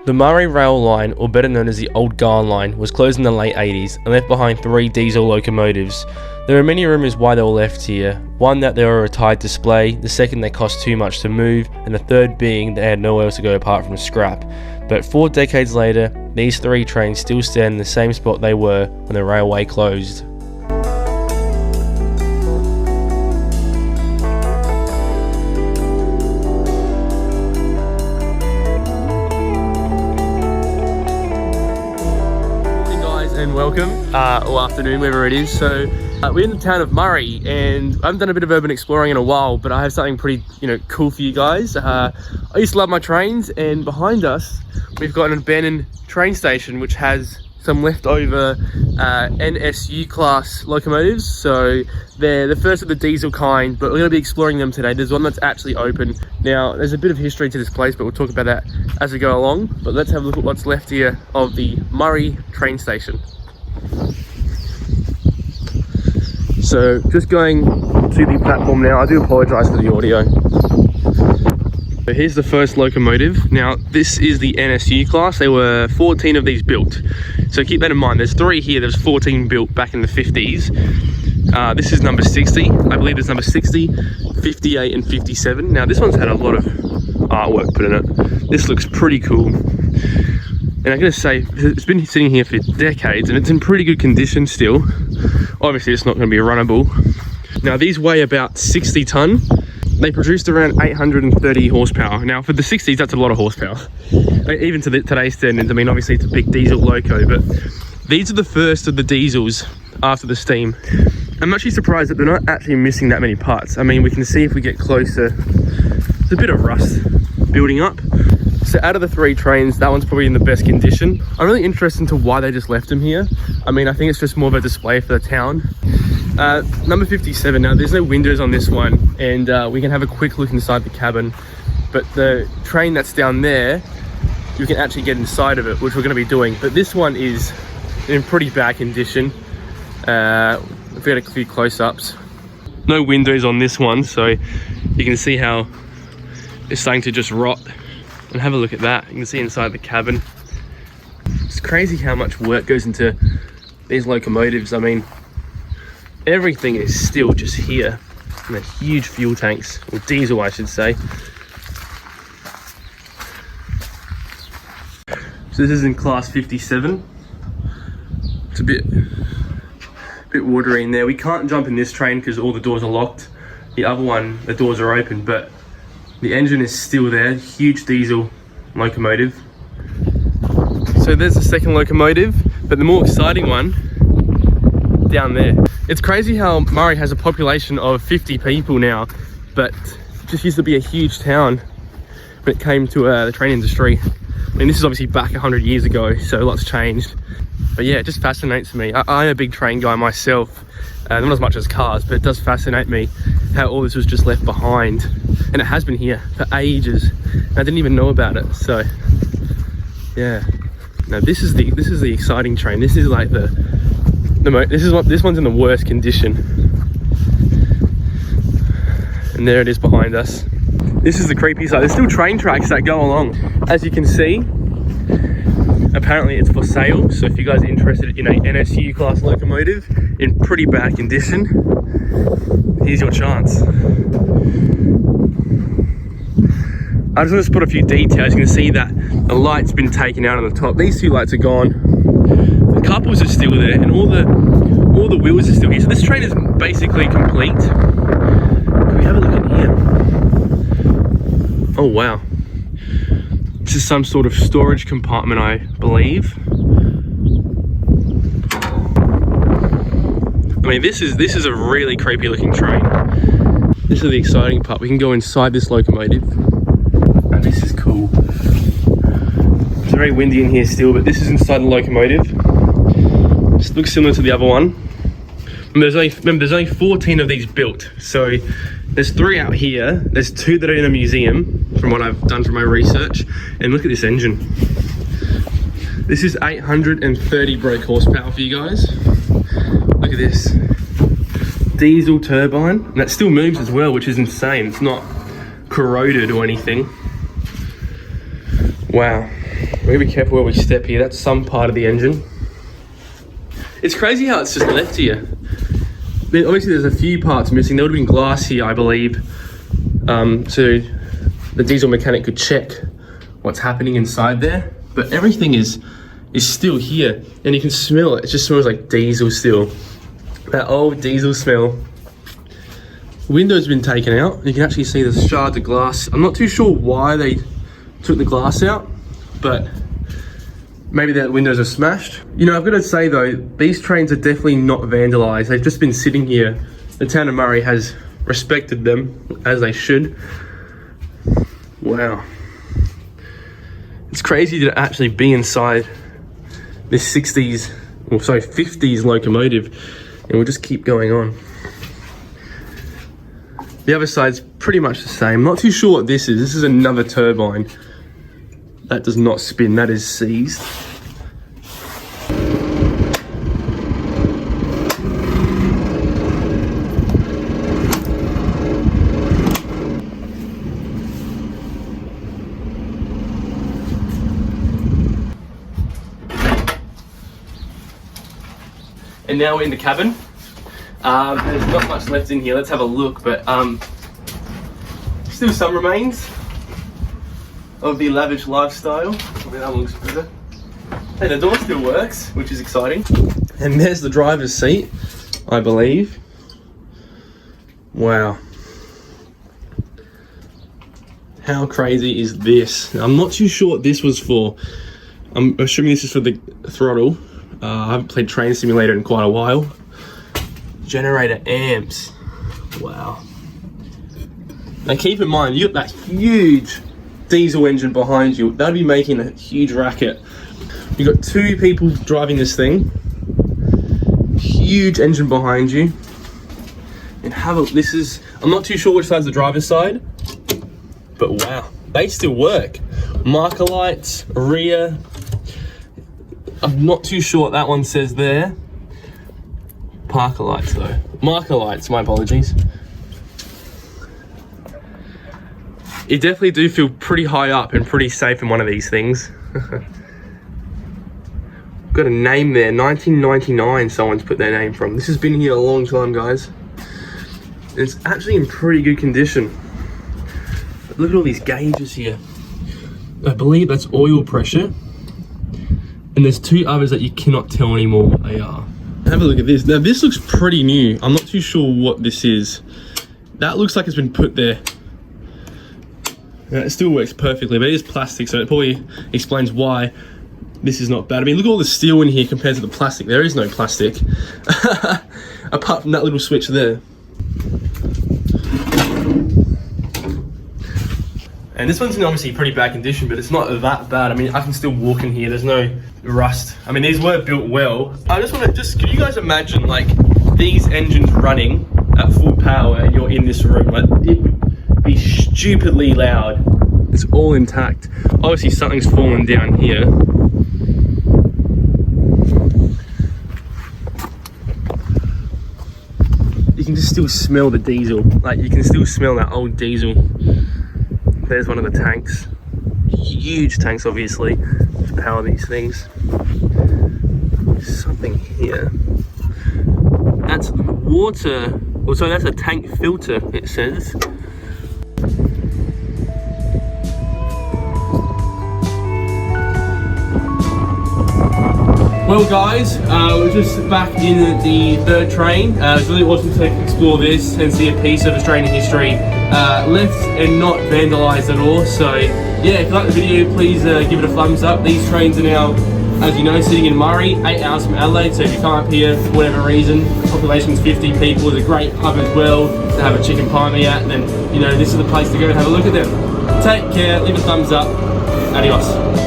The Marree Rail Line, or better known as the Old Ghan Line, was closed in the late 80s and left behind 3 diesel locomotives. There are many rumours why they were left here. One, that they were a retired display, the second, they cost too much to move, and the third being they had nowhere else to go apart from scrap. But 4 decades later, these 3 trains still stand in the same spot they were when the railway closed. And welcome, or afternoon, wherever it is. So we're in the town of Marree, and I haven't done a bit of urban exploring in a while, but I have something pretty, cool for you guys. I used to love my trains, and behind us we've got an abandoned train station which has some leftover NSU class locomotives. So they're the first of the diesel kind, but we're going to be exploring them today. There's one that's actually open. Now, there's a bit of history to this place, but we'll talk about that as we go along. But let's have a look at what's left here of the Marree train station. So just going to the platform now. I do apologise for the audio. So here's the first locomotive. Now, this is the NSU class. There were 14 of these built. So keep that in mind. There's 3 here. There's 14 built back in the 50s. This is number 60. I believe there's number 60, 58 and 57. Now, this one's had a lot of artwork put in it. This looks pretty cool. And I'm going to say, it's been sitting here for decades and it's in pretty good condition still. Obviously, it's not going to be runnable. Now, these weigh about 60 tonne. They produced around 830 horsepower. Now, for the 60s, that's a lot of horsepower. Even to today's standards, I mean, obviously it's a big diesel loco, but these are the first of the diesels after the steam. I'm actually surprised that they're not actually missing that many parts. I mean, we can see if we get closer, there's a bit of rust building up. So out of the 3 trains, that one's probably in the best condition. I'm really interested into why they just left them here. I mean, I think it's just more of a display for the town. Number 57, now there's no windows on this one, and we can have a quick look inside the cabin. But the train that's down there, you can actually get inside of it, which we're going to be doing. But this one is in pretty bad condition. We've got a few close-ups. No windows on this one, so you can see how it's starting to just rot. And have a look at that. You can see inside the cabin. It's crazy how much work goes into these locomotives. I mean, everything is still just here. And they're huge fuel tanks, or diesel I should say. So this is in class 57. It's a bit watery in there. We can't jump in this train because all the doors are locked. The other one, the doors are open, but the engine is still there. Huge diesel locomotive. So there's the second locomotive, but the more exciting one down there. It's crazy how Marree has a population of 50 people now, but it just used to be a huge town when it came to the train industry. I mean, this is obviously back 100 years ago, so lots changed. But yeah, it just fascinates me. I'm a big train guy myself, not as much as cars, but it does fascinate me how all this was just left behind. And it has been here for ages. And I didn't even know about it. So yeah. Now this is the exciting train. This is like this one's in the worst condition. And there it is behind us. This is the creepy side. There's still train tracks that go along. As you can see, apparently it's for sale. So if you guys are interested in a NSU class locomotive in pretty bad condition, here's your chance. I just want to spot a few details. You can see that the light's been taken out on the top. These 2 lights are gone. The couples are still there, and all the wheels are still here. So this train is basically complete. Can we have a look at here? Oh wow. This is some sort of storage compartment, I believe. I mean, this is a really creepy looking train. This is the exciting part. We can go inside this locomotive. And this is cool. It's very windy in here still, but this is inside the locomotive. This looks similar to the other one. Remember, there's only 14 of these built. So there's 3 out here. There's 2 that are in a museum, from what I've done for my research. And look at this engine. This is 830 brake horsepower for you guys. Look at this. Diesel turbine. And that still moves as well, which is insane. It's not corroded or anything. Wow. We're gonna be careful where we step here. That's some part of the engine. It's crazy how it's just left here. I mean, obviously there's a few parts missing. There would have been glass here, I believe, so the diesel mechanic could check what's happening inside there. But everything is still here, and you can smell it. It just smells like diesel still. That old diesel smell. The window's been taken out. You can actually see the shards of glass. I'm not too sure why they took the glass out, but maybe the windows are smashed. You know, I've got to say though, these trains are definitely not vandalized. They've just been sitting here. The town of Marree has respected them, as they should. Wow. It's crazy to actually be inside this 60s, or sorry, 50s locomotive, and we'll just keep going on. The other side's pretty much the same. Not too sure what this is. This is another turbine. That does not spin, that is seized. And now we're in the cabin. There's not much left in here. Let's have a look, but still some remains of the lavish lifestyle. I mean, that looks better. And the door still works, which is exciting. And there's the driver's seat, I believe. Wow. How crazy is this? I'm not too sure what this was for. I'm assuming this is for the throttle. I haven't played Train Simulator in quite a while. Generator amps. Wow. Now keep in mind, you got that huge diesel engine behind you. That'd be making a huge racket. You got two people driving this thing. Huge engine behind you. And have a, this is, I'm not too sure which side's the driver's side, but wow, they still work. Marker lights, rear. I'm not too sure what that one says there. Parker lights though. Marker lights, my apologies. You definitely do feel pretty high up and pretty safe in one of these things. Got a name there, 1999 someone's put their name from. This has been here a long time, guys. It's actually in pretty good condition. Look at all these gauges here. I believe that's oil pressure. And there's two others that you cannot tell anymore what they are. Have a look at this. Now this looks pretty new. I'm not too sure what this is. That looks like it's been put there. Now, it still works perfectly, but it is plastic, so it probably explains why this is not bad. I mean, look at all the steel in here compared to the plastic. There is no plastic. Apart from that little switch there. And this one's in obviously pretty bad condition, but it's not that bad. I mean, I can still walk in here. There's no rust. I mean, these were built well. I just want to, can you guys imagine like these engines running at full power and you're in this room? Like, it would be stupidly loud. It's all intact. Obviously something's fallen down here. You can just still smell the diesel. Like, you can still smell that old diesel. There's one of the tanks. Huge tanks, obviously, to power these things. There's something here. That's water. Oh, sorry, that's a tank filter, it says. Well guys, we're just back in the third train. It's really awesome to explore this and see a piece of Australian history left and not vandalised at all. So yeah, if you like the video, please give it a thumbs up. These trains are now, as you know, sitting in Marree, 8 hours from Adelaide. So if you come up here for whatever reason, the population's 50 people, it's a great pub as well to have a chicken pie me at, and then, you know, this is the place to go and have a look at them. Take care, leave a thumbs up, adios.